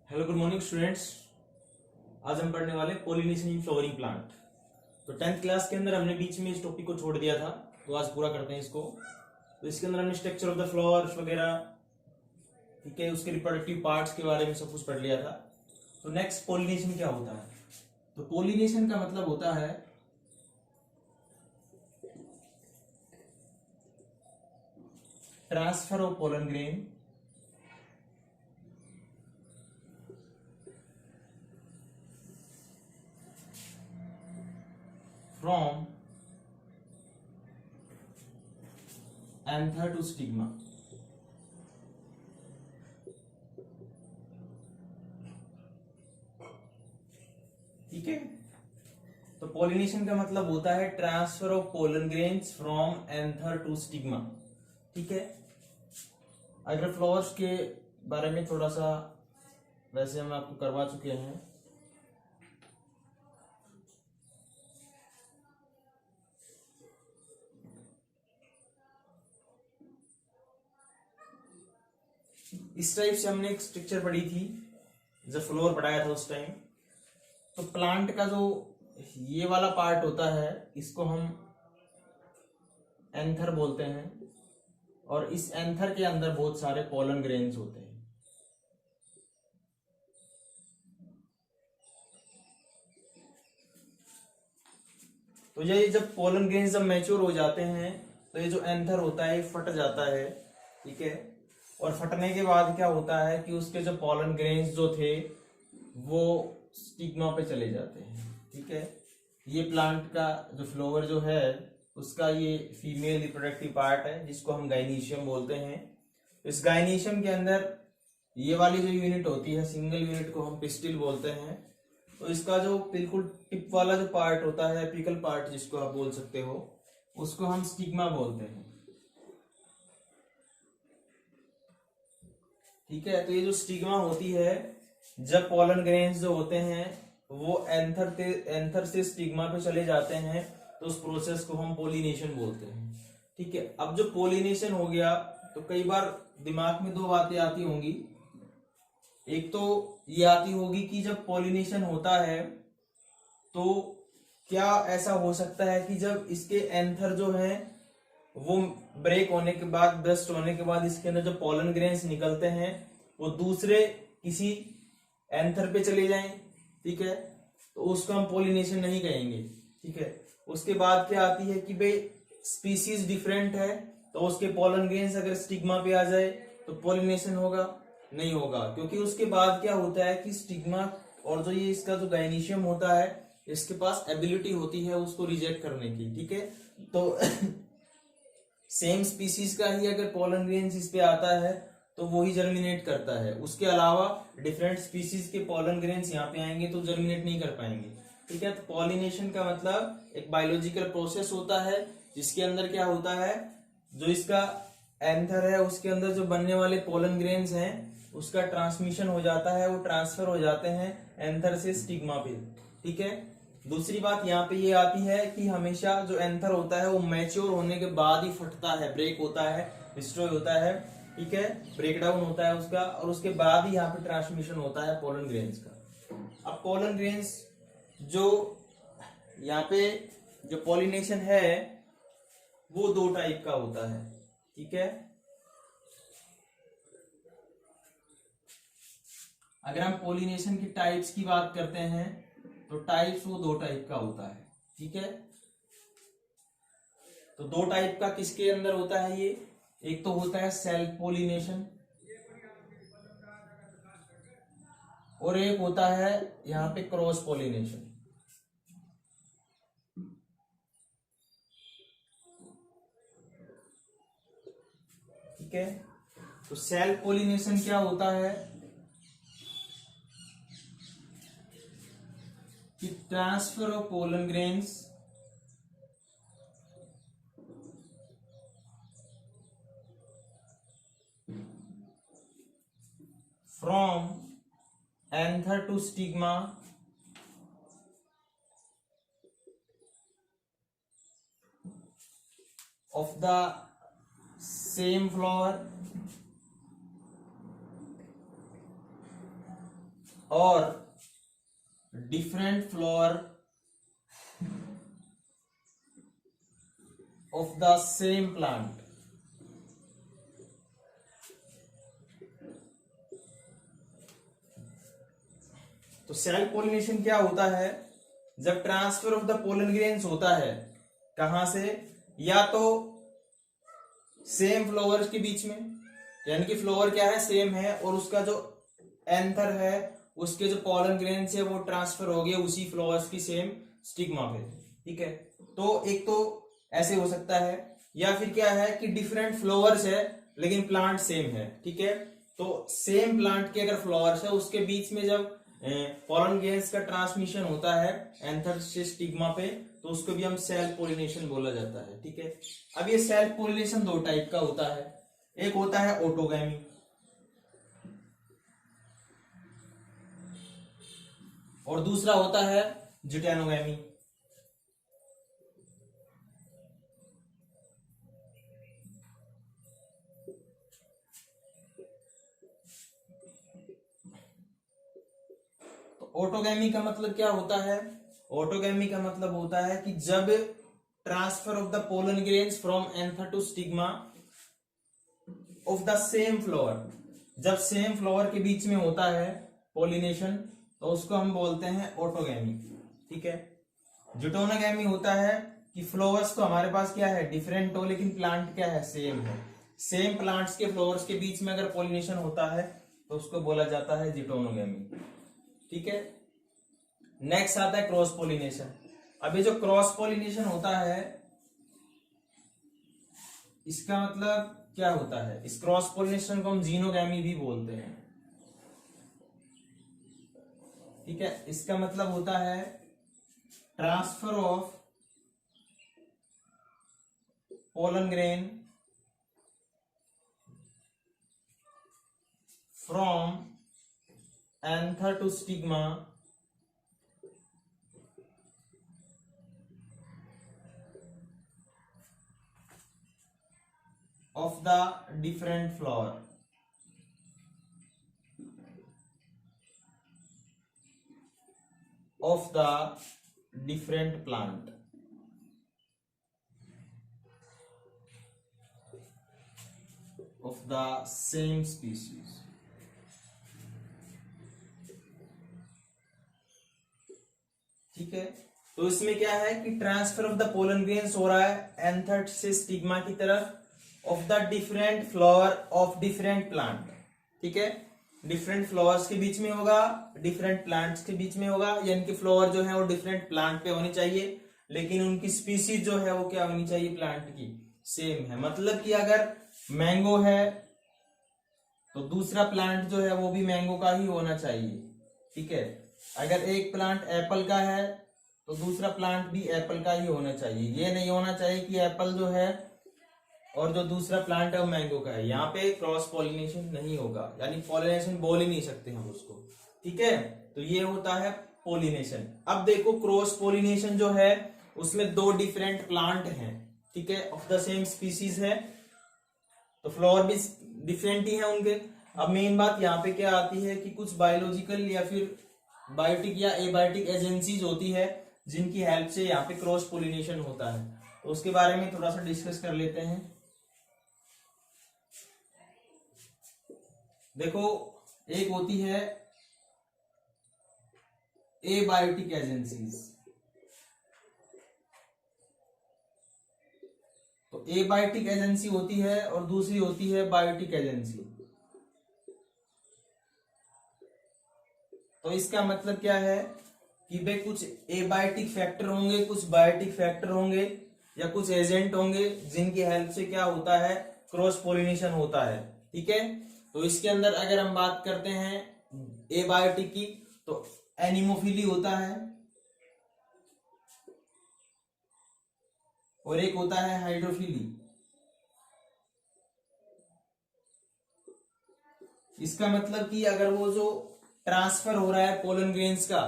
Hello good morning students. आज हम पढ़ने वाले पोलिनेशन इन फ्लावरिंग प्लांट। तो 10th क्लास के अंदर हमने बीच में इस टॉपिक को छोड़ दिया था, तो आज पूरा करते हैं इसको। तो इसके अंदर हमने स्ट्रक्चर ऑफ द फ्लावर्स वगैरह, ठीक है, उसके रिप्रोडक्टिव पार्ट्स के बारे में सब कुछ पढ़ लिया था। तो नेक्स्ट पोलिनेशन क्या होता है? तो पोलिनेशन का मतलब होता है transfer of pollen grain from anther to stigma। ठीक है, तो पोलिनेशन का मतलब होता है transfer of pollen grains from anther to stigma. ठीक है, अगर फ्लावर्स के बारे में थोड़ा सा वैसे हम आपको करवा चुके हैं। इस टाइप से हमने एक स्ट्रक्चर पढ़ी थी जब फ्लोर पढ़ाया था उस टाइम। तो प्लांट का जो ये वाला पार्ट होता है इसको हम एंथर बोलते हैं, और इस एंथर के अंदर बहुत सारे पोलन ग्रेन्स होते हैं। तो ये जब पोलन ग्रेन्स जब मैच्योर हो जाते हैं तो ये जो एंथर होता है फट जाता है। ठीक है, और फटने के बाद क्या होता है कि उसके जो पोलन ग्रेन्स जो थे वो स्टिग्मा पे चले जाते हैं। ठीक है, ये प्लांट का जो फ्लावर जो है उसका ये फीमेल रिप्रोडक्टिव पार्ट है जिसको हम गाइनीशियम बोलते हैं। इस गाइनीशियम के अंदर ये वाली जो यूनिट होती है सिंगल यूनिट को हम पिस्टिल बोलते हैं। तो इसका जो बिल्कुल टिप वाला जो पार्ट होता है एपिकल पार्ट जिसको आप बोल सकते हो, उसको हम स्टिग्मा बोलते हैं। ठीक है, तो ये जो स्टिग्मा होती है जब पोलन ग्रेन्स जो होते हैं वो एंथर से स्टिग्मा पे चले जाते हैं तो उस प्रोसेस को हम पोलिनेशन बोलते हैं। ठीक है, अब जो पोलिनेशन हो गया तो कई बार दिमाग में दो बातें आती होंगी। एक तो ये आती होगी कि जब पोलिनेशन होता है तो क्या ऐसा हो सकता है कि जब इसके एंथर जो है वो ब्रेक होने के बाद, ब्रस्ट होने के बाद इसके अंदर जो पोलन ग्रेन्स निकलते हैं वो दूसरे किसी एंथर पे चले जाएं। ठीक है, तो उसको हम पोलिनेशन नहीं कहेंगे। ठीक है, उसके बाद क्या आती है कि भाई स्पीसीज डिफरेंट है तो उसके पोलन ग्रेन्स अगर स्टिग्मा पे आ जाए तो पोलिनेशन होगा? नहीं होगा, क्योंकि उसके बाद क्या होता है कि स्टिग्मा और जो ये इसका जो गाइनीशियम होता है इसके पास एबिलिटी होती है उसको रिजेक्ट करने की। ठीक है, तो सेम स्पीसीज का ही अगर पोलन ग्रेन्स इस पे आता है तो वो ही जर्मिनेट करता है, उसके अलावा डिफरेंट स्पीसीज के पोलन ग्रेन्स यहाँ पे आएंगे तो जर्मिनेट नहीं कर पाएंगे। ठीक है, तो पॉलिनेशन का मतलब एक बायोलॉजिकल प्रोसेस होता है जिसके अंदर क्या होता है, जो इसका एंथर है उसके अंदर जो बनने वाले पोलन ग्रेन्स हैं उसका ट्रांसमिशन हो जाता है, वो ट्रांसफर हो जाते हैं एंथर से स्टिग्मा पे। ठीक है, दूसरी बात यहाँ पे ये आती है कि हमेशा जो एंथर होता है वो मैच्योर होने के बाद ही फटता है, ब्रेक होता है, डिस्ट्रॉय होता है। ठीक है, ब्रेक डाउन होता है उसका, और उसके बाद ही यहाँ पे ट्रांसमिशन होता है पोलन ग्रेन्स का। अब पोलन ग्रेन्स जो यहाँ पे जो पॉलिनेशन है वो दो टाइप का होता है। ठीक है, अगर हम पॉलिनेशन की टाइप्स की बात करते हैं तो टाइप्स वो दो टाइप का होता है। ठीक है, तो दो टाइप का किसके अंदर होता है ये, एक तो होता है सेल्फ पॉलिनेशन और एक होता है यहाँ पे क्रॉस पॉलिनेशन। ठीक है, तो सेल्फ पॉलिनेशन क्या होता है कि transfer of pollen grains from anther to stigma of the same flower और different flower of the same plant। तो सेल्फ पोलिनेशन क्या होता है? जब transfer of the pollen grains होता है, कहां से? या तो सेम फ्लावर्स के बीच में, यानी कि फ्लावर क्या है, सेम है, और उसका जो एंथर है उसके जो पोलन ग्रेन्स है वो ट्रांसफर हो गए उसी फ्लावर्स की सेम स्टिग्मा पे। ठीक है, तो एक तो ऐसे हो सकता है, या फिर क्या है कि डिफरेंट फ्लावर्स है लेकिन प्लांट सेम है। ठीक है, तो सेम प्लांट के अगर फ्लावर्स है उसके बीच में जब पोलन ग्रेन्स का ट्रांसमिशन होता है एंथर से स्टिग्मा पे, तो उसको भी हम सेल्फ पोलिनेशन बोला जाता है। ठीक है, अब ये सेल्फ पोलिनेशन दो टाइप का होता है, एक होता है ऑटोगैमी और दूसरा होता है जिटेनोगैमी। तो ऑटोगैमी का मतलब क्या होता है? ऑटोगैमी का मतलब होता है कि जब transfer of the pollen grains from anther to stigma of the same flower, जब सेम फ्लावर के बीच में होता है पोलिनेशन तो उसको हम बोलते हैं ऑटोगैमी। ठीक है, जिटोनोगैमी होता है कि फ्लावर्स तो हमारे पास क्या है, डिफरेंट हो, लेकिन प्लांट क्या है, सेम है। सेम प्लांट्स के फ्लावर्स के बीच में अगर पोलिनेशन होता है तो उसको बोला जाता है जिटोनोगैमी। ठीक है, नेक्स्ट आता है क्रॉस पोलिनेशन। अब ये जो क्रॉस पोलिनेशन होता है इसका मतलब क्या होता है? इस क्रॉस पोलिनेशन को हम जीनोगैमी भी बोलते हैं। ठीक है, इसका मतलब होता है transfer of pollen grain from anther to stigma of the different flower। of the different plant। of the same species। ठीक है, तो इसमें क्या है कि transfer of the pollen grains हो रहा है एंथर से स्टिग्मा की तरफ of the different flower of different plant. ठीक है, डिफरेंट फ्लावर्स के बीच में होगा, डिफरेंट प्लांट्स के बीच में होगा, यानी कि फ्लावर जो है वो डिफरेंट प्लांट पे होनी चाहिए लेकिन उनकी स्पीसीज जो है वो क्या होनी चाहिए, प्लांट की सेम है। मतलब कि अगर मैंगो है तो दूसरा प्लांट जो है वो भी मैंगो का ही होना चाहिए। ठीक है, अगर एक प्लांट एप्पल का है तो दूसरा प्लांट भी एप्पल का ही होना चाहिए। ये नहीं होना चाहिए कि एप्पल जो है और जो दूसरा प्लांट है वो मैंगो का है। यहाँ पे क्रॉस पॉलिनेशन नहीं होगा, यानी पॉलिनेशन बोल ही नहीं सकते हम उसको। ठीक है, तो ये होता है पॉलिनेशन। अब देखो क्रॉस पॉलिनेशन जो है उसमें दो डिफरेंट प्लांट हैं, ठीक है, ऑफ द सेम स्पीसीज है, तो फ्लावर भी डिफरेंट ही है उनके। अब मेन बात यहाँ पे क्या आती है कि कुछ बायोलॉजिकल या फिर बायोटिक या एबायोटिक एजेंसीज होती है जिनकी हेल्प से यहाँ पे क्रॉस पोलिनेशन होता है, तो उसके बारे में थोड़ा सा डिस्कस कर लेते हैं। देखो, एक होती है एबायोटिक एजेंसीज, तो एबायोटिक एजेंसी होती है और दूसरी होती है बायोटिक एजेंसी। तो इसका मतलब क्या है कि भाई कुछ एबायोटिक फैक्टर होंगे, कुछ बायोटिक फैक्टर होंगे या कुछ एजेंट होंगे जिनकी हेल्प से क्या होता है, क्रॉस पोलिनेशन होता है। ठीक है, तो इसके अंदर अगर हम बात करते हैं एबायोटिक की तो एनिमोफिली होता है और एक होता है हाइड्रोफिली। इसका मतलब कि अगर वो जो ट्रांसफर हो रहा है पोलन ग्रेन्स का,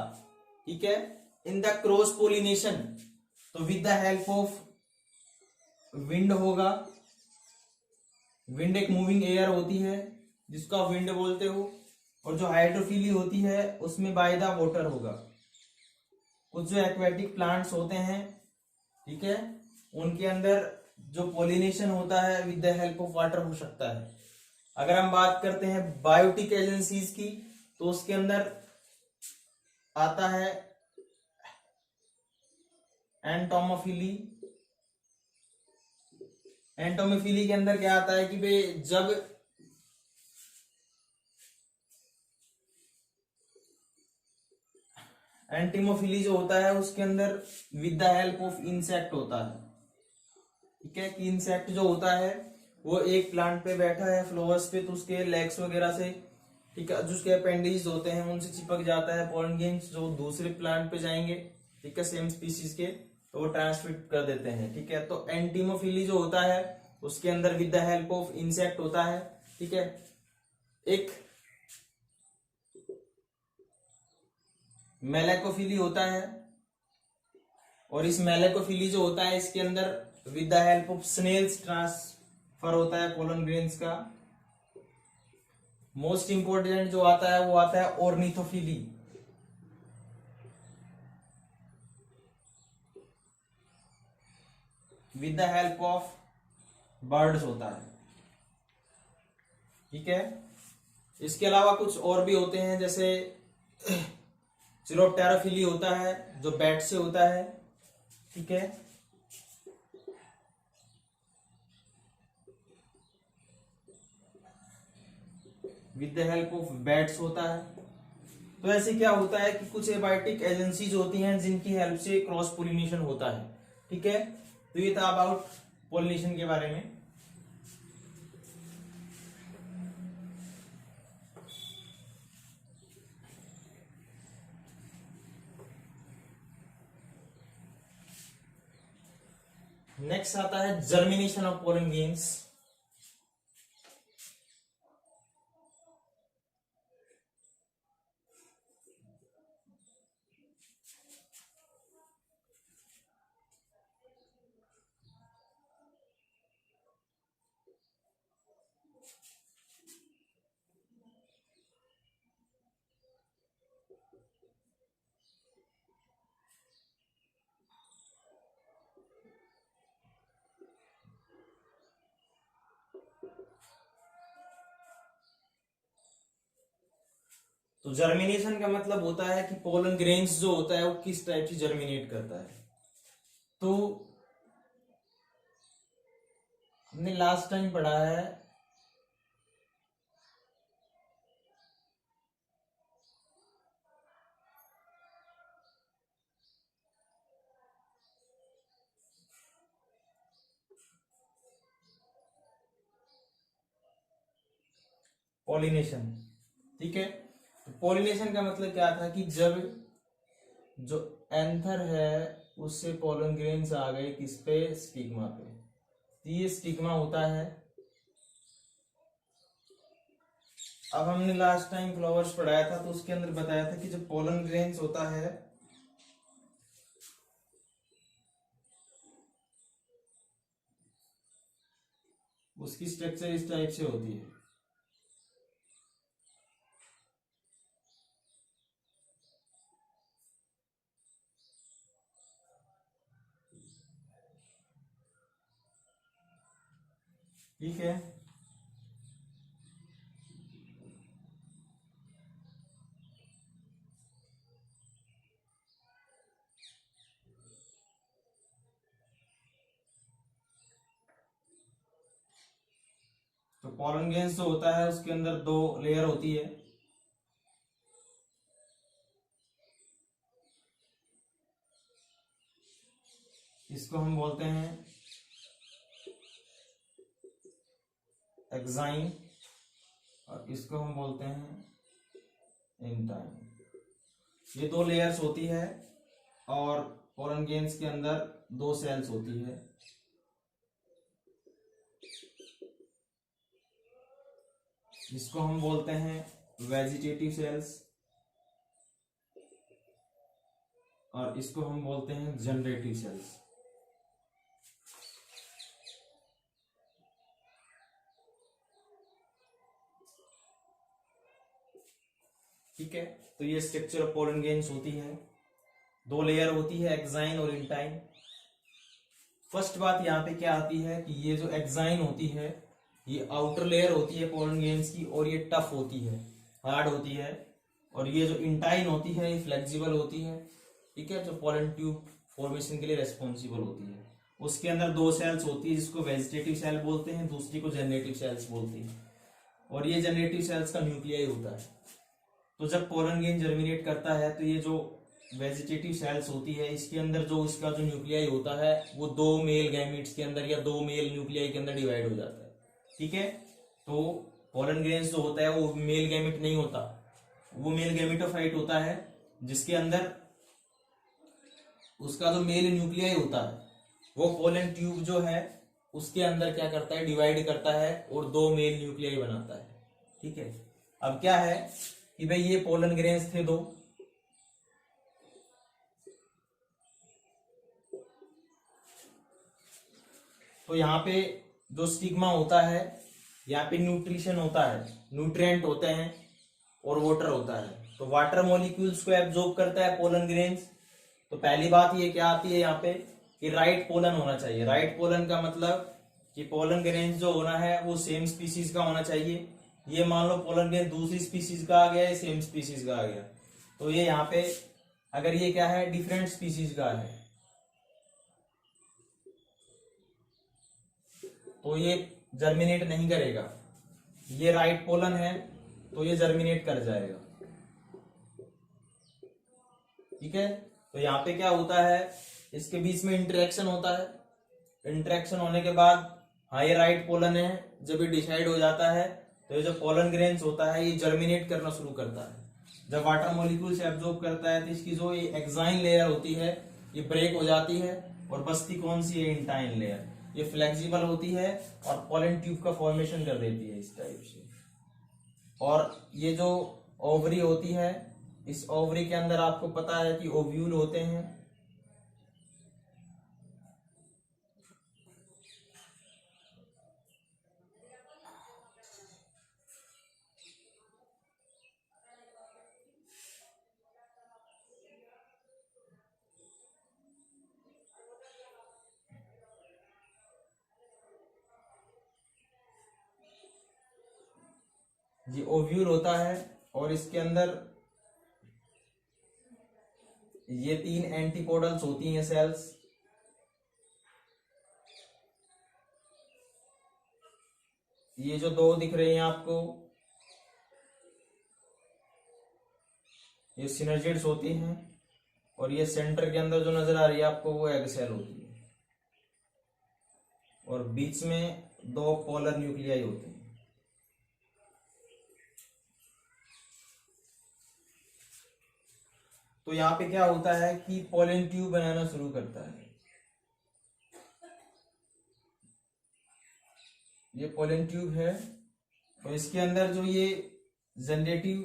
ठीक है, इन द क्रॉस पोलिनेशन, तो with the help of wind होगा। विंड एक मूविंग एयर होती है जिसको आप विंड बोलते हो, और जो हाइड्रोफिली होती है उसमें बाय द वाटर होगा। कुछ जो एक्वेटिक प्लांट्स होते हैं, ठीक है, उनके अंदर जो पोलिनेशन होता है with the help of water हो सकता है। अगर हम बात करते हैं बायोटिक एजेंसीज की, तो उसके अंदर आता है एंटोमोफिली। एंटोमोफिली के अंदर क्या आता है कि भाई जब एंटीमोफिली जो होता है उसके अंदर with the help of insect होता है, ठीक है, कि इंसेक्ट जो होता है वो एक प्लांट पे बैठा है फ्लावर्स पे, तो उसके लेग्स वगैरह से, ठीक है, जो उसके अपेंडिज होते हैं उनसे चिपक जाता है पॉलन ग्रेन्स, जो दूसरे प्लांट पे जाएंगे, ठीक है, सेम स्पीसीज के, तो वो ट्रांसमिट कर देते हैं, ठीक है। तो एंटीमोफिली जो होता है उसके अंदर with the help of insect होता है, ठीक है। एक मेलेकोफिली होता है, और इस मेलेकोफिली जो होता है इसके अंदर with the help of snails transfer होता है पोलन ग्रेन्स का। मोस्ट इंपोर्टेंट जो आता है वो आता है ornithophily. With the help of birds होता है, ठीक है। इसके अलावा कुछ और भी होते हैं, जैसे चिरोप्टेरोफिली होता है जो बैट से होता है, ठीक है। With the help of bats होता है। तो ऐसे क्या होता है कि कुछ एबायोटिक एजेंसीज होती हैं जिनकी हेल्प से क्रॉस पोलिनेशन होता है, ठीक है। तो ये था अबाउट पोलिनेशन के बारे में। नेक्स्ट आता है जर्मिनेशन ऑफ पोलन ग्रेन्स। तो जर्मिनेशन का मतलब होता है कि पोलन ग्रेन्स जो होता है वो किस टाइप से जर्मिनेट करता है। तो हमने लास्ट टाइम पढ़ा है पॉलिनेशन, ठीक है। तो पॉलिनेशन का मतलब क्या था कि जब जो एंथर है उससे पोलन ग्रेन्स आ गए किस पे, स्टिग्मा पे, तो ये स्टिग्मा होता है। अब हमने लास्ट टाइम फ्लावर्स पढ़ाया था तो उसके अंदर बताया था कि जब पोलन ग्रेन्स होता है उसकी स्ट्रक्चर इस टाइप से होती है, ठीक है। तो पोलन ग्रेन्स जो होता है उसके अंदर दो लेयर होती है, इसको हम बोलते हैं एक्साइन और इसको हम बोलते हैं इंटाइन। ये दो लेयर्स होती है और पोलन ग्रेन्स के अंदर दो सेल्स होती है, इसको हम बोलते हैं वेजिटेटिव सेल्स और इसको हम बोलते हैं जनरेटिव सेल्स। ठीक है। तो ये स्ट्रक्चर ऑफ पोलन ग्रेन्स होती है। दो लेयर होती है, एक्साइन और इंटाइन। फर्स्ट बात यहाँ पे क्या आती है कि ये जो एक्साइन होती है ये आउटर लेयर होती है पोलन ग्रेन्स की, और ये टफ होती है, हार्ड होती है। और ये जो इंटाइन होती है ये फ्लेक्सिबल होती है, ठीक है, जो पोलन ट्यूब फॉर्मेशन के लिए रेस्पॉन्सिबल होती है। उसके अंदर दो सेल्स होती है, जिसको वेजिटेटिव सेल बोलते हैं, दूसरी को जनरेटिव सेल्स बोलते हैं। और ये जनरेटिव सेल्स का न्यूक्लियाई होता है। तो जब पोलन ग्रेन जर्मिनेट करता है तो ये जो वेजिटेटिव सेल्स होती है इसके अंदर जो इसका जो न्यूक्लियाई होता है वो दो मेल गैमीट्स के अंदर या दो मेल न्यूक्लियाई के अंदर डिवाइड हो जाता है, ठीक है। तो पोलन ग्रेन्स जो होता है वो मेल गैमीट नहीं होता, वो मेल गैमीटोफाइट होता है, जिसके अंदर उसका जो मेल न्यूक्लियाई होता है वो पोलन ट्यूब जो है उसके अंदर क्या करता है, डिवाइड करता है और दो मेल न्यूक्लियाई बनाता है, ठीक है। अब क्या है कि भाई ये पोलन ग्रेन्स थे दो, तो यहाँ पे जो स्टिग्मा होता है यहाँ पे न्यूट्रिशन होता है, न्यूट्रिएंट होते हैं और वाटर होता है। तो वाटर मॉलिक्यूल्स को एब्जॉर्ब करता है पोलन ग्रेन्स। तो पहली बात ये क्या आती है यहाँ पे कि राइट पोलन होना चाहिए। राइट पोलन का मतलब कि पोलन ग्रेन्स जो होना है वो सेम स्पीसीज का होना चाहिए। ये मान लो पोलन ग्रेन दूसरी स्पीसीज का आ गया, सेम स्पीसीज का आ गया, तो ये यहाँ पे अगर ये क्या है डिफरेंट स्पीसीज का है तो ये जर्मिनेट नहीं करेगा। ये राइट पोलन है तो ये जर्मिनेट कर जाएगा, ठीक है। तो यहाँ पे क्या होता है, इसके बीच में इंटरेक्शन होता है। इंटरेक्शन होने के बाद हाँ ये राइट पोलन है, जब ये डिसाइड हो जाता है तो ये जो पोलन ग्रेन्स होता है ये जर्मिनेट करना शुरू करता है। जब वाटर मॉलिक्यूल से एब्जॉर्ब करता है तो इसकी जो ये एक्साइन लेयर होती है ये ब्रेक हो जाती है और बचती कौन सी है, इंटाइन लेयर। ये फ्लेक्सिबल होती है और पोलन ट्यूब का फॉर्मेशन कर देती है इस टाइप से। और ये जो ओवरी होती है, इस ओवरी के अंदर आपको पता है कि ओव्यूल होते हैं। ये ओव्यूल होता है और इसके अंदर ये तीन एंटीपोडल्स होती हैं सेल्स। ये जो दो दिख रही हैं आपको ये सिनर्जिड्स होती हैं, और ये सेंटर के अंदर जो नजर आ रही है आपको वो एग सेल होती है, और बीच में दो पोलर न्यूक्लियाई होते हैं। तो यहाँ पे क्या होता है कि पोलन ट्यूब बनाना शुरू करता है। ये पोलन ट्यूब है और इसके अंदर जो ये जनरेटिव,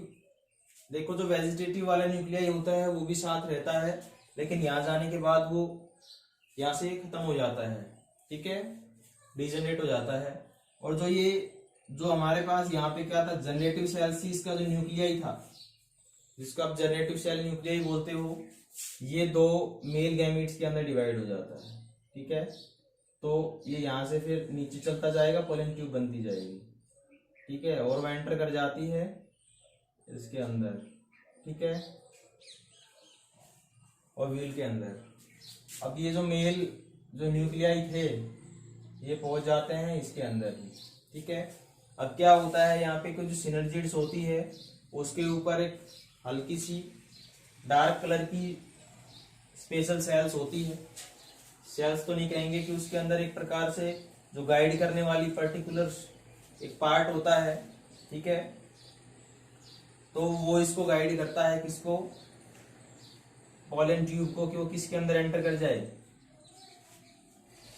देखो जो वेजिटेटिव वाला न्यूक्लियाई होता है वो भी साथ रहता है, लेकिन यहाँ जाने के बाद वो यहाँ से खत्म हो जाता है, ठीक है, डिजनरेट हो जाता है। और जो ये जो हमारे पास यहाँ पे क्या था, जनरेटिव सेल सी, इसका जो न्यूक्लियाई था जिसको आप जनरेटिव सेल न्यूक्लियाई बोलते हो, ये दो मेल गैमीट्स के अंदर डिवाइड हो जाता है, ठीक है। तो ये यहाँ से फिर नीचे चलता जाएगा, पोलन ट्यूब बनती जाएगी, ठीक है, और वह एंटर कर जाती है इसके अंदर, ठीक है, और व्हील के अंदर। अब ये जो मेल जो न्यूक्लियाई थे ये पहुंच जाते हैं इसके अंदर ही, ठीक है। अब क्या होता है यहाँ पे कुछ जो सिनर्जिड्स होती है उसके ऊपर एक हल्की सी डार्क कलर की स्पेशल सेल्स होती है। सेल्स तो नहीं कहेंगे कि उसके अंदर एक प्रकार से जो गाइड करने वाली पर्टिकुलर एक पार्ट होता है, ठीक है। तो वो इसको गाइड करता है किसको, पोलन ट्यूब को, कि वो किसके अंदर एंटर कर जाए,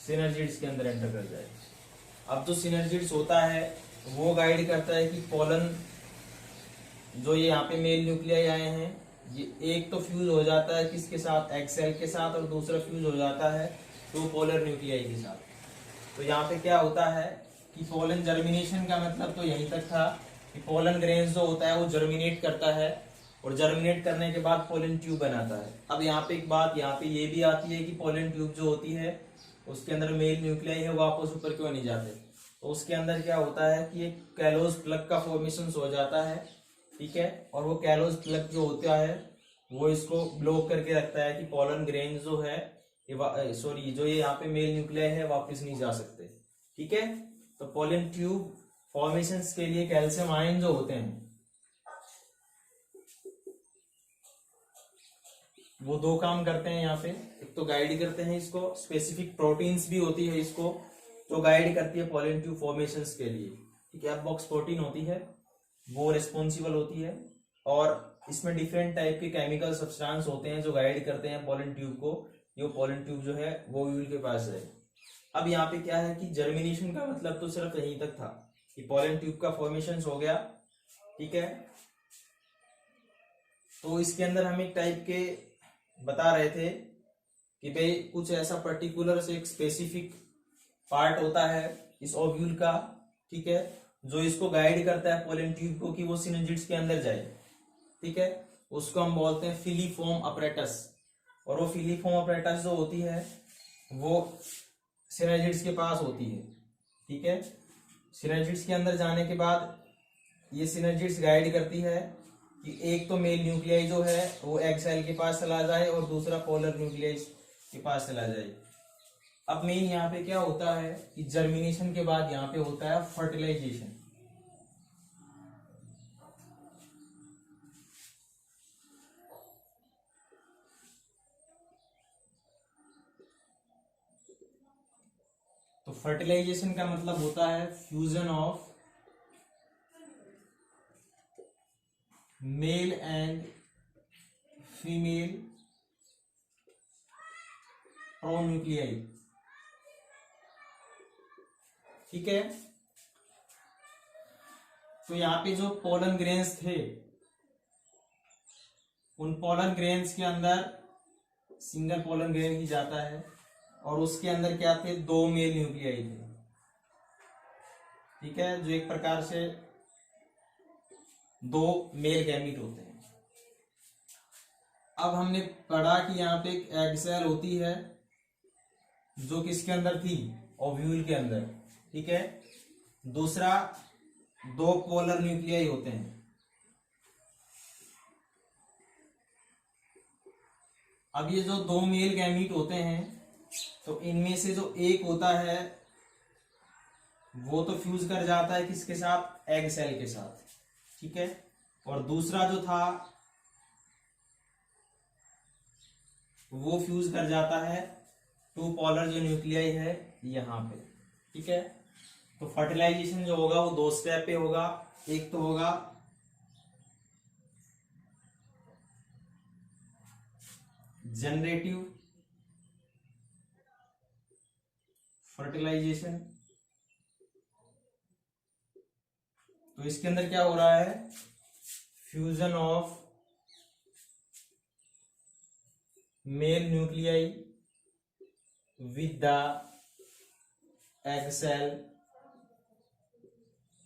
सिनर्जिड्स के अंदर एंटर कर जाए। अब जो सिनर्जिड्स होता है वो गाइड करता है कि पोलन जो ये यहाँ पे मेल न्यूक्लियाई आए हैं ये एक तो फ्यूज हो जाता है किसके साथ, एग सेल के साथ, और दूसरा फ्यूज हो जाता है टू पोलर न्यूक्लियाई के साथ। तो यहाँ पे क्या होता है कि पोलन जर्मिनेशन का मतलब तो यहीं तक था कि पोलन ग्रेन्स जो होता है वो जर्मिनेट करता है और जर्मिनेट करने के बाद पोलन ट्यूब बनाता है। अब यहाँ पे एक बात यहाँ पे ये भी आती है कि पोलन ट्यूब जो होती है उसके अंदर मेल न्यूक्लियाई है, वो आपस ऊपर क्यों नहीं जाते। तो उसके अंदर क्या होता है कि एक कैलोज प्लग का फॉर्मेशन हो जाता है, ठीक है। और वो कैलोज प्लग जो होता है वो इसको ब्लॉक करके रखता है कि पोलन ग्रेन जो है सॉरी जो ये यहाँ पे मेल न्यूक्लियाई है वापस नहीं जा सकते, ठीक है। तो पोलन ट्यूब फॉर्मेशंस के लिए कैल्शियम आयन जो होते हैं वो दो काम करते हैं यहाँ पे। एक तो गाइड करते हैं इसको, स्पेसिफिक प्रोटीन्स भी होती है इसको जो गाइड करती है पोलन ट्यूब फॉर्मेशंस के लिए, ठीक है। बॉक्स प्रोटीन होती है वो रिस्पॉन्सिबल होती है, और इसमें डिफरेंट टाइप के केमिकल सब्सटेंस होते हैं जो गाइड करते हैं पोलन ट्यूब को। ये पोलन ट्यूब जो है वो ओव्यूल के पास है। अब यहाँ पे क्या है कि जर्मिनेशन का मतलब तो सिर्फ यहीं तक था कि पोलन ट्यूब का फॉर्मेशन हो गया, ठीक है। तो इसके अंदर हम एक टाइप के बता रहे थे कि भाई कुछ ऐसा पर्टिकुलर से एक स्पेसिफिक पार्ट होता है इस ओव्यूल का, ठीक है, जो इसको गाइड करता है पोलन ट्यूब को कि वो सिनर्जिड्स के अंदर जाए, ठीक है। उसको हम बोलते हैं फिलीफॉर्म अपरेटस। और वो फिलीफॉर्म अपरेटस जो होती है वो सिनर्जिड्स के पास होती है, ठीक है। सिनर्जिड्स के अंदर जाने के बाद ये सिनर्जिड्स गाइड करती है कि एक तो मेल न्यूक्लियाई जो है वो एग सेल के पास चला जाए और दूसरा पोलर न्यूक्लियाई के पास चला जाए। अब मेन यहाँ पे क्या होता है कि जर्मिनेशन के बाद यहाँ पे होता है फर्टिलाइजेशन। तो फर्टिलाइजेशन का मतलब होता है fusion of male and female pronuclei, ठीक है। तो यहाँ पे जो पोलन ग्रेन्स थे उन पोलन ग्रेन्स के अंदर सिंगल पोलन ग्रेन ही जाता है और उसके अंदर क्या थे, दो मेल न्यूक्लियाई थे, ठीक है, जो एक प्रकार से दो मेल गैमीट होते हैं। अब हमने पढ़ा कि यहाँ पे एक एग सेल होती है जो किसके अंदर थी, ओव्यूल के अंदर, ठीक है। दूसरा दो पोलर न्यूक्लियाई होते हैं। अब ये जो दो मेल गैमीट होते हैं तो इनमें से जो एक होता है वो तो फ्यूज कर जाता है किसके साथ, एग सेल के साथ, ठीक है। और दूसरा जो था वो फ्यूज कर जाता है टू पोलर जो न्यूक्लियाई है यहां पे, ठीक है। तो फर्टिलाइजेशन जो होगा वो दो स्टेप पे होगा। एक तो होगा जनरेटिव फर्टिलाइजेशन। तो इसके अंदर क्या हो रहा है, fusion of male nuclei with the egg cell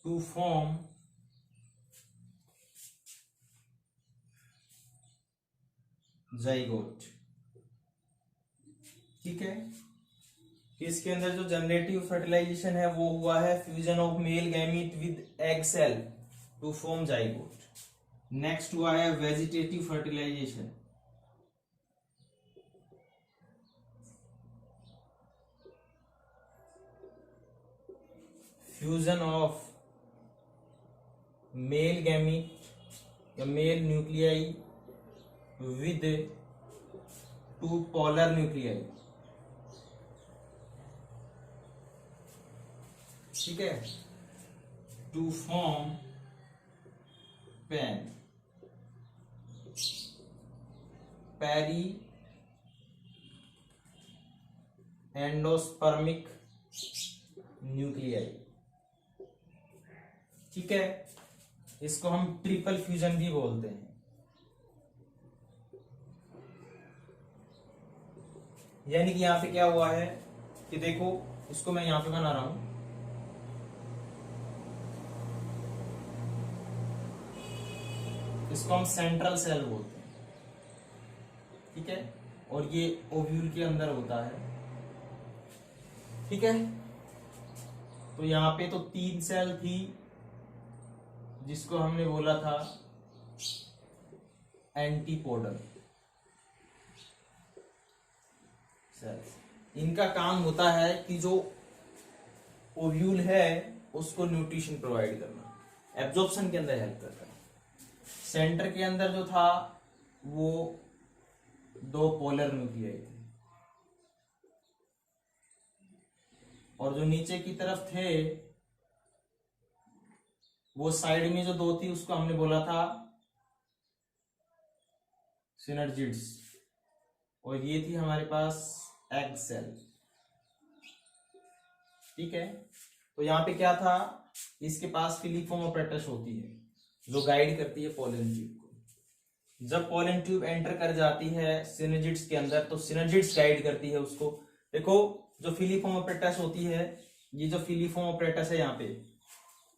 to form zygote, ठीक है। इसके अंदर जो जनरेटिव फर्टिलाइजेशन है वो हुआ है fusion of male gamete with egg cell to form zygote. Next हुआ है vegetative fertilisation. Fusion of male gamete या male nuclei with two polar nuclei, ठीक है, to form primary endospermic nuclei, ठीक है। इसको हम ट्रिपल फ्यूजन भी बोलते हैं। यानी कि यहां पे क्या हुआ है कि देखो, इसको मैं यहां पे बना रहा हूं, इसको हम सेंट्रल सेल बोलते हैं, ठीक है, और ये ओव्यूल के अंदर होता है, ठीक है। तो यहाँ पे तो 3 सेल थी जिसको हमने बोला था एंटीपोडल सेल। इनका काम होता है कि जो ओव्यूल है उसको न्यूट्रिशन प्रोवाइड करना, एब्जॉर्प्शन के अंदर हेल्प करना। सेंटर के अंदर जो था वो 2 पोलर न्यूक्लियाई थे, और जो नीचे की तरफ थे वो साइड में जो 2 थी उसको हमने बोला था सिनर्जिड्स, और ये थी हमारे पास एग सेल, ठीक है। तो यहाँ पे क्या था, इसके पास फिलीफॉर्म apparatus होती है जो गाइड करती है पोलन ट्यूब को। जब पोलन ट्यूब एंटर कर जाती है सिनर्जिड्स के अंदर तो सिनर्जिड्स गाइड करती है उसको। देखो जो फिलीफॉर्म apparatus होती है, ये जो फिलीफॉर्म apparatus है यहाँ पे,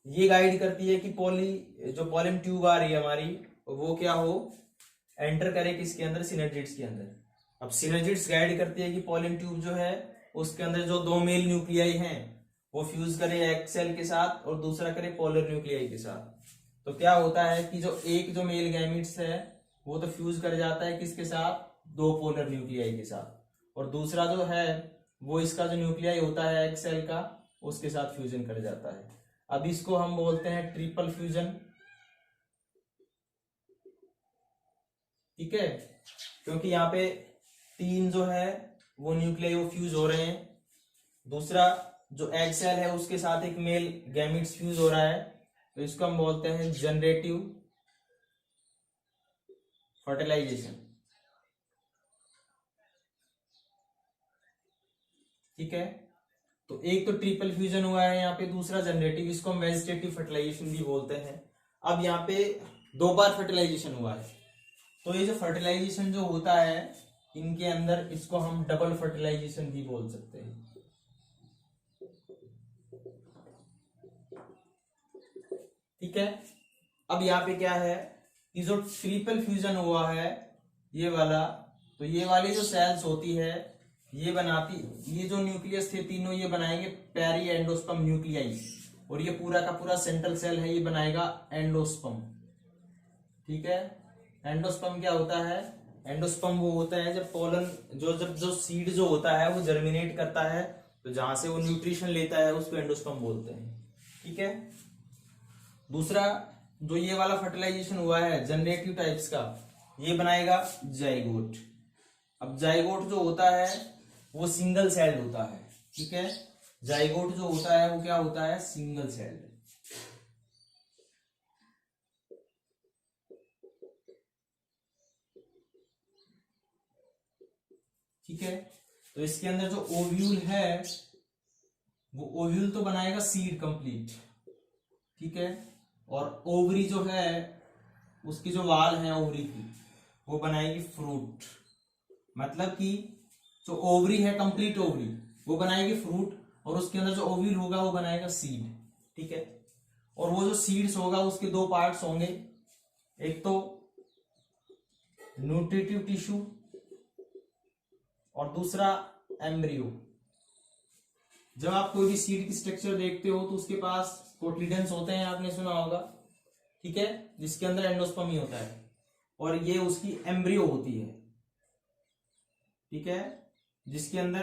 ये गाइड करती है कि जो पोलन ट्यूब आ रही है हमारी वो क्या हो, एंटर करे किसके अंदर, सिनर्जिड्स के अंदर। अब सिनर्जिड्स गाइड करती है कि पोलन ट्यूब जो है उसके अंदर जो 2 मेल न्यूक्लियाई हैं वो फ्यूज करे एग सेल के साथ और दूसरा करे पोलर न्यूक्लियाई के साथ। तो क्या होता है कि जो मेल गैमीट्स है वो तो फ्यूज कर जाता है किसके साथ, 2 पोलर न्यूक्लियाई के साथ, और दूसरा जो है वो इसका जो न्यूक्लियाई होता है एग सेल का उसके साथ फ्यूजन कर जाता है। अब इसको हम बोलते हैं ट्रिपल फ्यूजन, ठीक है, क्योंकि यहाँ पे 3 जो है वो न्यूक्लियाई वो फ्यूज हो रहे हैं, दूसरा जो एग सेल है उसके साथ एक मेल गैमीट्स फ्यूज हो रहा है, तो इसको हम बोलते हैं जनरेटिव फर्टिलाइजेशन, ठीक है। तो एक तो ट्रिपल फ्यूजन हुआ है यहाँ पे, दूसरा जनरेटिव, इसको हम वेजिटेटिव फर्टिलाइजेशन भी बोलते हैं। अब यहाँ पे 2 बार फर्टिलाइजेशन हुआ है, तो ये जो फर्टिलाइजेशन जो होता है इनके अंदर, इसको हम डबल फर्टिलाइजेशन भी बोल सकते हैं, ठीक है। अब यहाँ पे क्या है कि जो ट्रिपल फ्यूजन हुआ है ये वाला, तो ये वाली जो सेल्स होती है ये जो न्यूक्लियस थे तीनों ये बनाएंगे पेरी एंडोस्पर्म न्यूक्लियाई, और ये पूरा का पूरा सेंट्रल सेल है ये बनाएगा एंडोस्पर्म, ठीक है। एंडोस्पर्म क्या होता है, एंडोस्पर्म वो होता है जब पोलन जो सीड जो होता है वो जर्मिनेट करता है, तो जहां से वो न्यूट्रिशन लेता है उसको एंडोस्पर्म बोलते हैं, ठीक है। दूसरा जो ये वाला फर्टिलाइजेशन हुआ है जनरेटिव टाइप्स का, ये बनाएगा जाइगोट। अब जाइगोट जो होता है वो सिंगल सेल होता है, ठीक है। जाइगोट जो होता है वो क्या होता है, सिंगल सेल, ठीक है। तो इसके अंदर जो ओव्यूल है वो ओव्यूल तो बनाएगा सीड कंप्लीट, ठीक है, और ओवरी जो है उसकी जो वाल है ओवरी की वो बनाएगी फ्रूट, मतलब कि जो ओवरी है कंप्लीट ओवरी वो बनाएगी फ्रूट, और उसके अंदर जो ओव्यूल होगा वो बनाएगा सीड, ठीक है। और वो जो सीड्स होगा उसके 2 पार्ट्स होंगे, एक तो न्यूट्रिटिव टिश्यू और दूसरा एम्ब्रियो। जब आप कोई भी सीड की स्ट्रक्चर देखते हो तो उसके पास कोटिलिडन्स होते हैं, आपने सुना होगा, ठीक है, जिसके अंदर एंडोस्पर्म ही होता है, और ये उसकी एम्ब्रियो होती है, ठीक है, जिसके अंदर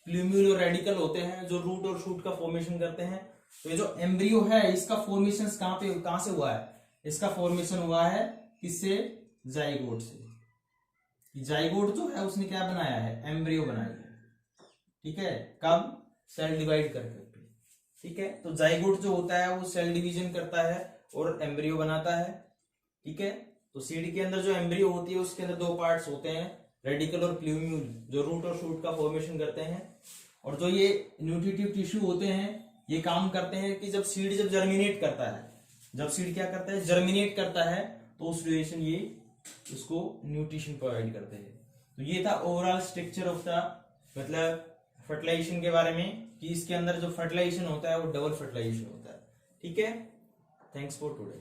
प्लूम्यूल और रेडिकल होते हैं जो रूट और शूट का फॉर्मेशन करते हैं। तो ये जो एम्ब्रियो है इसका फॉर्मेशन कहां से हुआ है, इसका फॉर्मेशन हुआ है किससे, जाइगोट से। जाइगोट जो है उसने क्या बनाया है, एम्ब्रियो बनाया है, ठीक है, कब, सेल डिवाइड करके, ठीक है। तो जाइगोट जो होता है वो सेल डिवीजन करता है और एम्ब्रियो बनाता है, ठीक है। तो सीड के अंदर जो एम्ब्रियो होती है उसके अंदर 2 पार्ट्स होते हैं, रेडिकल और प्लूम्यूल, जो रूट और शूट का फॉर्मेशन करते हैं, और जो ये न्यूट्रिटिव टिश्यू होते हैं ये काम करते हैं कि जब सीड जर्मिनेट करता है, जब सीड क्या करता है, जर्मिनेट करता है, तो उस ड्यूरेशन ये उसको न्यूट्रिशन प्रोवाइड करते हैं। तो ये था ओवरऑल स्ट्रक्चर ऑफ द मतलब फर्टिलाइजेशन के बारे में, कि इसके अंदर जो फर्टिलाइजेशन होता है वो डबल फर्टिलाइजेशन होता है, ठीक है। Thanks for today.